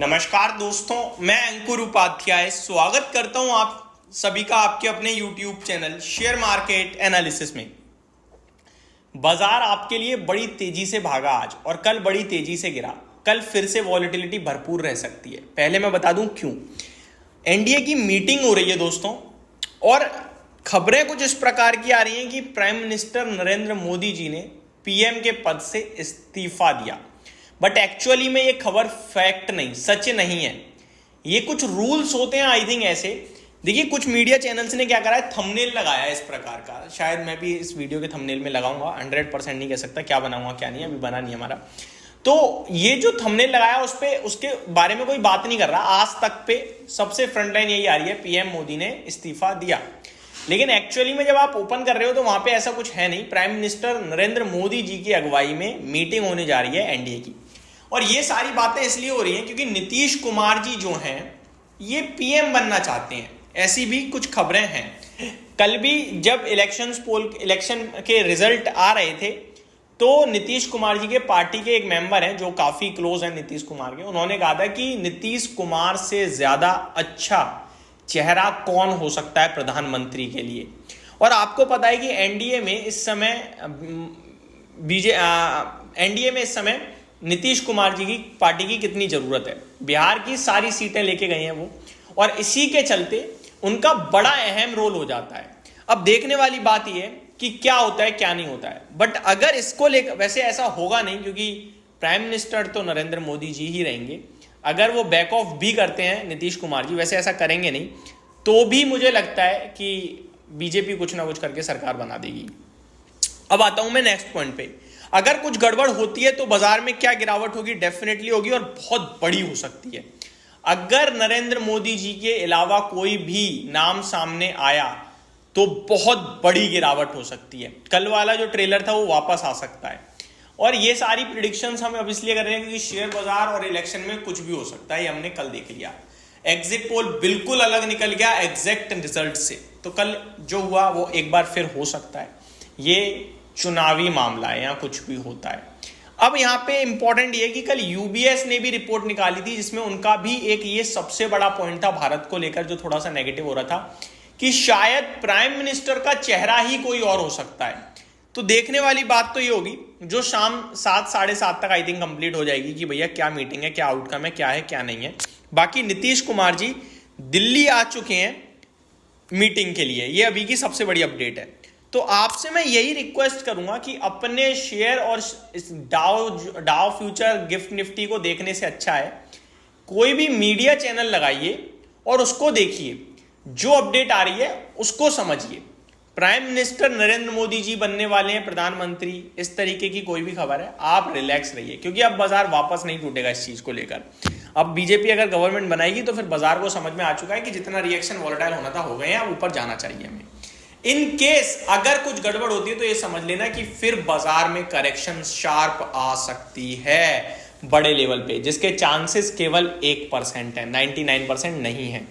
नमस्कार दोस्तों, मैं अंकुर उपाध्याय स्वागत करता हूं आप सभी का आपके अपने YouTube channel share market analysis में। बाजार आपके लिए बड़ी तेजी से भागा आज और कल बड़ी तेजी से गिरा। कल फिर से वॉलेटिलिटी भरपूर रह सकती है। पहले मैं बता दूं क्यों। एनडीए की मीटिंग हो रही है दोस्तों, और खबरें कुछ इस प्रकार की आ रही हैं कि प्राइम मिनिस्टर नरेंद्र मोदी जी ने पीएम के पद से इस्तीफा दिया। बट एक्चुअली में ये खबर फैक्ट नहीं, सच नहीं है। ये कुछ रूल्स होते हैं आई थिंक ऐसे। देखिए, कुछ मीडिया चैनल्स ने क्या करा है, थंबनेल लगाया है इस प्रकार का। शायद मैं भी इस वीडियो के थंबनेल में लगाऊंगा, 100% नहीं कह सकता क्या बनाऊंगा क्या नहीं, अभी बना नहीं हमारा। तो ये जो थंबनेल लगाया उस पे उसके बारे में कोई बात नहीं कर रहा। आज तक पे सबसे फ्रंटलाइन यही आ रही है, पीएम मोदी ने इस्तीफा दिया। लेकिन एक्चुअली में जब आप ओपन कर रहे हो तो वहां पे ऐसा कुछ है नहीं। प्राइम मिनिस्टर नरेंद्र मोदी जी की अगुवाई में मीटिंग होने जा रही है एनडीए की, और ये सारी बातें इसलिए हो रही हैं क्योंकि नीतीश कुमार जी जो हैं ये पीएम बनना चाहते हैं, ऐसी भी कुछ खबरें हैं। कल भी जब इलेक्शन के रिजल्ट आ रहे थे तो नीतीश कुमार जी के पार्टी के एक मेंबर हैं जो काफी क्लोज हैं नीतीश कुमार के, उन्होंने कहा था कि नीतीश कुमार से ज्यादा अच्छा चेहरा कौन हो सकता है प्रधानमंत्री के लिए। और आपको पता है कि एनडीए में इस समय नीतीश कुमार जी की पार्टी की कितनी जरूरत है। बिहार की सारी सीटें लेके गए हैं वो, और इसी के चलते उनका बड़ा अहम रोल हो जाता है। अब देखने वाली बात यह है कि क्या होता है क्या नहीं होता है। बट अगर इसको लेकर, वैसे ऐसा होगा नहीं क्योंकि प्राइम मिनिस्टर तो नरेंद्र मोदी जी ही रहेंगे। अगर वो बैक ऑफ भी करते हैं नीतीश कुमार जी, वैसे ऐसा करेंगे नहीं, तो भी मुझे लगता है कि बीजेपी कुछ ना कुछ करके सरकार बना देगी। अब आता हूं मैं नेक्स्ट पॉइंट पे। अगर कुछ गड़बड़ होती है तो बाजार में क्या गिरावट होगी, डेफिनेटली होगी, और बहुत बड़ी हो सकती है। अगर नरेंद्र मोदी जी के अलावा कोई भी नाम सामने आया तो बहुत बड़ी गिरावट हो सकती है। कल वाला जो ट्रेलर था वो वापस आ सकता है। और ये सारी प्रिडिक्शंस हम अब इसलिए कर रहे हैं क्योंकि शेयर बाजार और इलेक्शन में कुछ भी हो सकता है, ये हमने कल देख लिया। एग्जिट पोल बिल्कुल अलग निकल गया एग्जैक्ट रिजल्ट से, तो कल जो हुआ वो एक बार फिर हो सकता है। ये चुनावी मामला है, यहां कुछ भी होता है। अब यहां पे इंपॉर्टेंट ये कि कल यूबीएस ने भी रिपोर्ट निकाली थी जिसमें उनका भी एक ये सबसे बड़ा पॉइंट था भारत को लेकर जो थोड़ा सा नेगेटिव हो रहा था कि शायद प्राइम मिनिस्टर का चेहरा ही कोई और हो सकता है। तो देखने वाली बात तो ये होगी जो शाम 7 साढ़े 7 तक आई थिंक कंप्लीट हो जाएगी कि भैया क्या मीटिंग है, क्या आउटकम है, क्या है क्या नहीं है। बाकी नीतीश कुमार जी दिल्ली आ चुके हैं मीटिंग के लिए, ये अभी की सबसे बड़ी अपडेट है। तो आपसे मैं यही रिक्वेस्ट करूंगा कि अपने शेयर और इस डाउ फ्यूचर गिफ्ट निफ्टी को देखने से अच्छा है कोई भी मीडिया चैनल लगाइए और उसको देखिए, जो अपडेट आ रही है उसको समझिए। प्राइम मिनिस्टर नरेंद्र मोदी जी बनने वाले हैं प्रधानमंत्री, इस तरीके की कोई भी खबर है आप रिलैक्स रहिए, क्योंकि अब बाजार वापस नहीं टूटेगा इस चीज को लेकर। अब बीजेपी अगर गवर्नमेंट बनाएगी तो फिर बाजार को समझ में आ चुका है कि जितना रिएक्शन वॉलेटाइल होना था हो गए हैं, अब ऊपर जाना चाहिए हमें। इन केस अगर कुछ गड़बड़ होती है तो ये समझ लेना कि फिर बाजार में करेक्शन शार्प आ सकती है बड़े लेवल पे, जिसके चांसेस केवल 1% है, 99% नहीं है।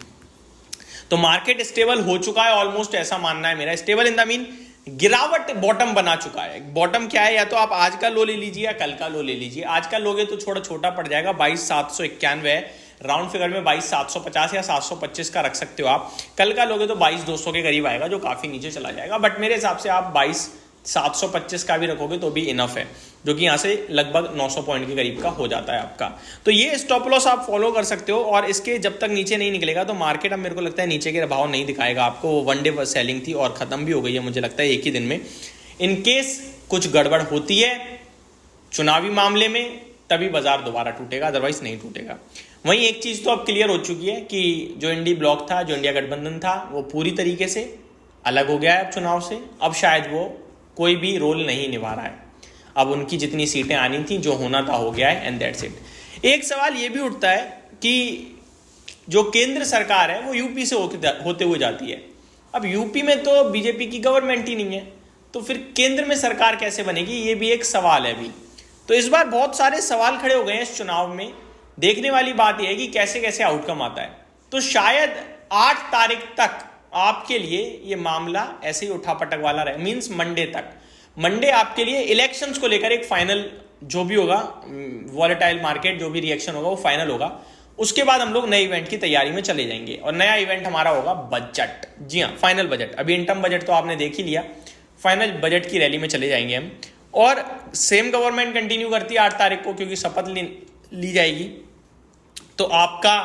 तो मार्केट स्टेबल हो चुका है ऑलमोस्ट, ऐसा मानना है मेरा। स्टेबल इन द मीन गिरावट बॉटम बना चुका है। बॉटम क्या है, या तो आप आज का लो ले लीजिए या कल का लो ले लीजिए। आज का लोगे तो थोड़ा छोटा पड़ जाएगा, 22,791 है, राउंड फिगर में 22,750 या 725 का रख सकते हो आप। कल का लोगे तो 22,200 के करीब आएगा जो काफी नीचे चला जाएगा। बट मेरे हिसाब से आप 22,725 का भी रखोगे तो भी इनफ है, जो कि यहां से लगभग 900 पॉइंट के करीब का हो जाता है आपका। तो ये स्टॉप लॉस आप फॉलो कर सकते हो, और इसके जब तक नीचे नहीं निकलेगा तो मार्केट अब मेरे को लगता है नीचे के भाव नहीं दिखाएगा आपको। वो वन डे सेलिंग थी और खत्म भी हो गई है मुझे लगता है एक ही दिन में। इनकेस कुछ गड़बड़ होती है चुनावी मामले में तभी बाजार दोबारा टूटेगा, अदरवाइज नहीं टूटेगा। वहीं एक चीज तो अब क्लियर हो चुकी है कि जो इंडी ब्लॉक था, जो इंडिया गठबंधन था, वो पूरी तरीके से अलग हो गया है अब चुनाव से। अब शायद वो कोई भी रोल नहीं निभा रहा है। अब उनकी जितनी सीटें आनी थी, जो होना था हो गया है, एंड दैट्स इट। एक सवाल ये भी उठता है कि जो केंद्र सरकार है वो यूपी से होते हुए जाती है। अब यूपी में तो बीजेपी की गवर्नमेंट ही नहीं है, तो फिर केंद्र में सरकार कैसे बनेगी, ये भी एक सवाल है अभी। तो इस बार बहुत सारे सवाल खड़े हो गए हैं इस चुनाव में। देखने वाली बात यह है कि कैसे कैसे आउटकम आता है। तो शायद 8 तारीख तक आपके लिए ये मामला ऐसे ही उठापटक वाला रहे, मींस मंडे तक। मंडे आपके लिए इलेक्शंस को लेकर एक फाइनल जो भी होगा, वॉलेटाइल मार्केट जो भी रिएक्शन होगा वो फाइनल होगा। उसके बाद हम लोग नए इवेंट की तैयारी में चले जाएंगे और नया इवेंट हमारा होगा बजट। जी हाँ, फाइनल बजट। अभी इंटर्म बजट तो आपने देख ही लिया, फाइनल बजट की रैली में चले जाएंगे हम। और सेम गवर्नमेंट कंटिन्यू करती है 8 तारीख को, क्योंकि शपथ ली जाएगी, तो आपका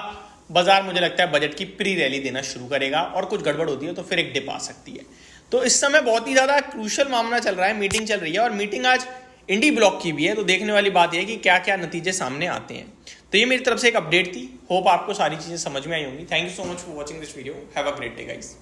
बाजार मुझे लगता है बजट की प्री रैली देना शुरू करेगा, और कुछ गड़बड़ होती है तो फिर एक डिप आ सकती है। तो इस समय बहुत ही ज़्यादा क्रूशल मामला चल रहा है, मीटिंग चल रही है, और मीटिंग आज इंडी ब्लॉक की भी है, तो देखने वाली बात यह है कि क्या क्या नतीजे सामने आते हैं। तो ये मेरी तरफ से एक अपडेट थी, होप आपको सारी चीज़ें समझ में आई होंगी। Thank you so much for watching this video, have a great day guys.